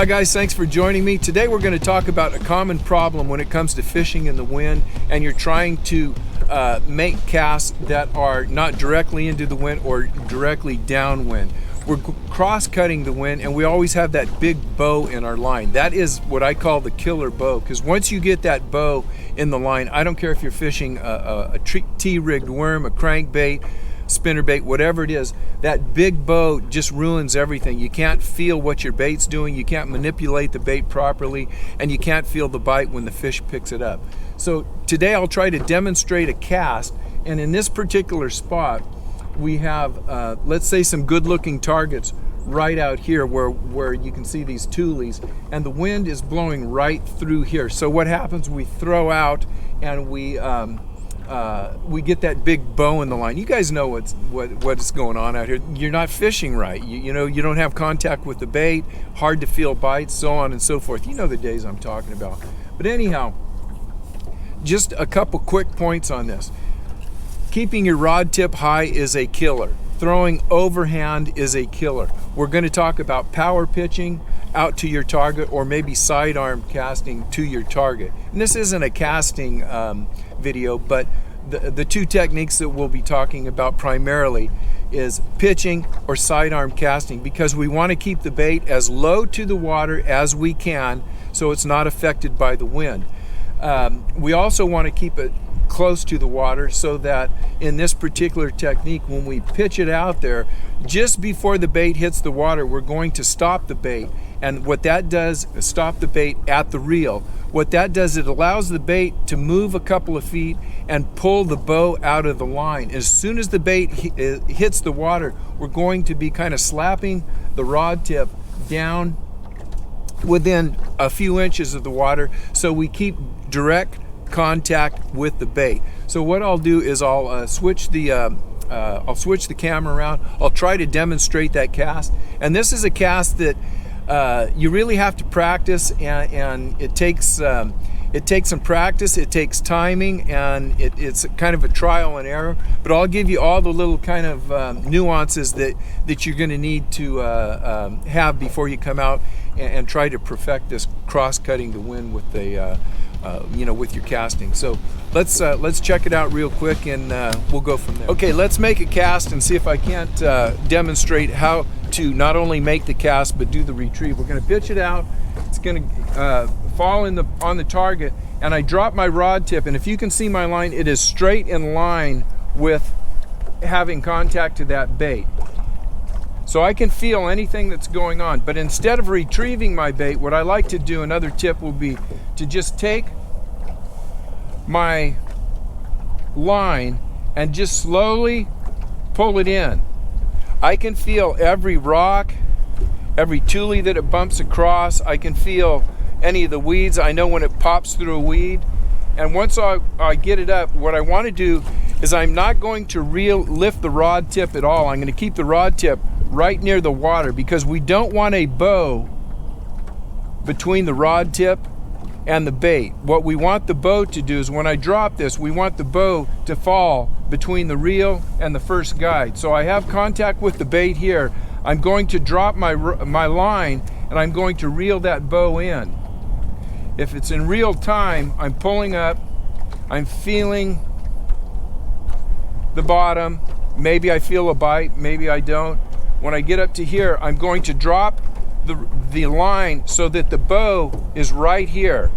Hi guys, thanks for joining me. Today we're going to talk about a common problem when it comes to fishing in the wind and you're trying to make casts that are not directly into the wind or directly downwind. We're cross-cutting the wind and we always have that big bow in our line. That is what I call the killer bow, because once you get that bow in the line, I don't care if you're fishing a T-rigged worm, a crankbait, spinnerbait, whatever it is, that big bow just ruins everything. You can't feel what your bait's doing, you can't manipulate the bait properly, and you can't feel the bite when the fish picks it up. So today I'll try to demonstrate a cast, and in this particular spot we have let's say some good looking targets right out here where you can see these tules, and the wind is blowing right through here. So what happens, we throw out and we get that big bow in the line. You guys know what's going on out here. You're not fishing right. You know, you don't have contact with the bait, hard to feel bites, so on and so forth. You know the days I'm talking about. But anyhow, just a couple quick points on this. Keeping your rod tip high is a killer. Throwing overhand is a killer. We're going to talk about power pitching out to your target, or maybe sidearm casting to your target. And this isn't a casting video, but the two techniques that we'll be talking about primarily is pitching or sidearm casting, because we want to keep the bait as low to the water as we can so it's not affected by the wind. We also want to keep it close to the water so that in this particular technique, when we pitch it out there, just before the bait hits the water, we're going to stop the bait. And what that does is stop the bait at the reel. What that does, it allows the bait to move a couple of feet and pull the bow out of the line. As soon as the bait hits the water, we're going to be kind of slapping the rod tip down within a few inches of the water, so we keep direct contact with the bait. So what I'll do is I'll switch the camera around. I'll try to demonstrate that cast, and this is a cast that you really have to practice, and it takes some practice, it takes timing, and it's kind of a trial and error. But I'll give you all the little kind of nuances that you're going to need to have before you come out and try to perfect this cross-cutting the wind with the with your casting. So let's check it out real quick, and we'll go from there. Okay, let's make a cast and see if I can't demonstrate how to not only make the cast but do the retrieve. We're going to pitch it out. It's going to fall on the target, and I drop my rod tip, and if you can see my line, it is straight in line with having contact to that bait. So I can feel anything that's going on. But instead of retrieving my bait, what I like to do, another tip will be to just take my line and just slowly pull it in. I can feel every rock, every tule that it bumps across. I can feel any of the weeds. I know when it pops through a weed. And once I get it up, what I want to do is I'm not going to lift the rod tip at all. I'm going to keep the rod tip right near the water, because we don't want a bow between the rod tip and the bait. What we want the bow to do is, when I drop this, we want the bow to fall between the reel and the first guide. So I have contact with the bait here. I'm going to drop my line, and I'm going to reel that bow in. If it's in real time, I'm pulling up, I'm feeling the bottom. Maybe I feel a bite, maybe I don't. When I get up to here, I'm going to drop the line so that the bow is right here.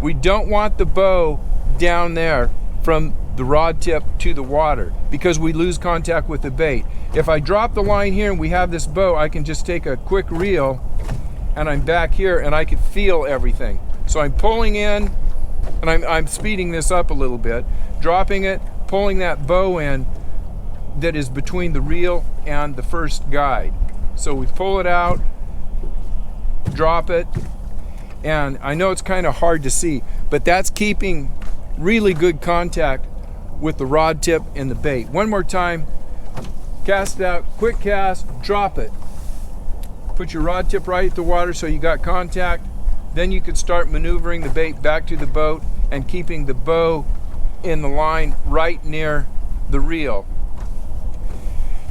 We don't want the bow down there from the rod tip to the water, because we lose contact with the bait. If I drop the line here and we have this bow, I can just take a quick reel, and I'm back here and I can feel everything. So I'm pulling in, and I'm speeding this up a little bit, dropping it, pulling that bow in that is between the reel and the first guide. So we pull it out, drop it, and I know it's kind of hard to see, but that's keeping really good contact with the rod tip and the bait. One more time, cast out, quick cast, drop it. Put your rod tip right at the water so you got contact. Then you could start maneuvering the bait back to the boat and keeping the bow in the line right near the reel.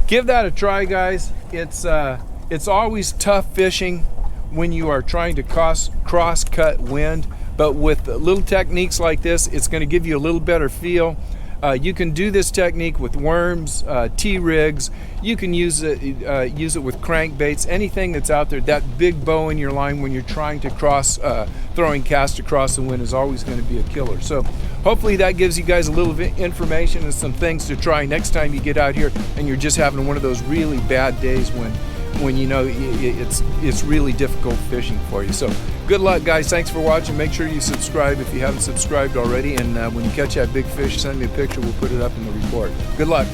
Give that a try, guys. It's always tough fishing when you are trying to cross-cut wind, but with little techniques like this, it's going to give you a little better feel. You can do this technique with worms, T-rigs. You can use it with crankbaits, anything that's out there. That big bow in your line when you're trying to throwing cast across the wind is always going to be a killer. So hopefully that gives you guys a little information and some things to try next time you get out here and you're just having one of those really bad days when you know it's really difficult fishing for you. So good luck, guys. Thanks for watching. Make sure you subscribe if you haven't subscribed already, and when you catch that big fish, send me a picture. We'll put it up in the report. Good luck.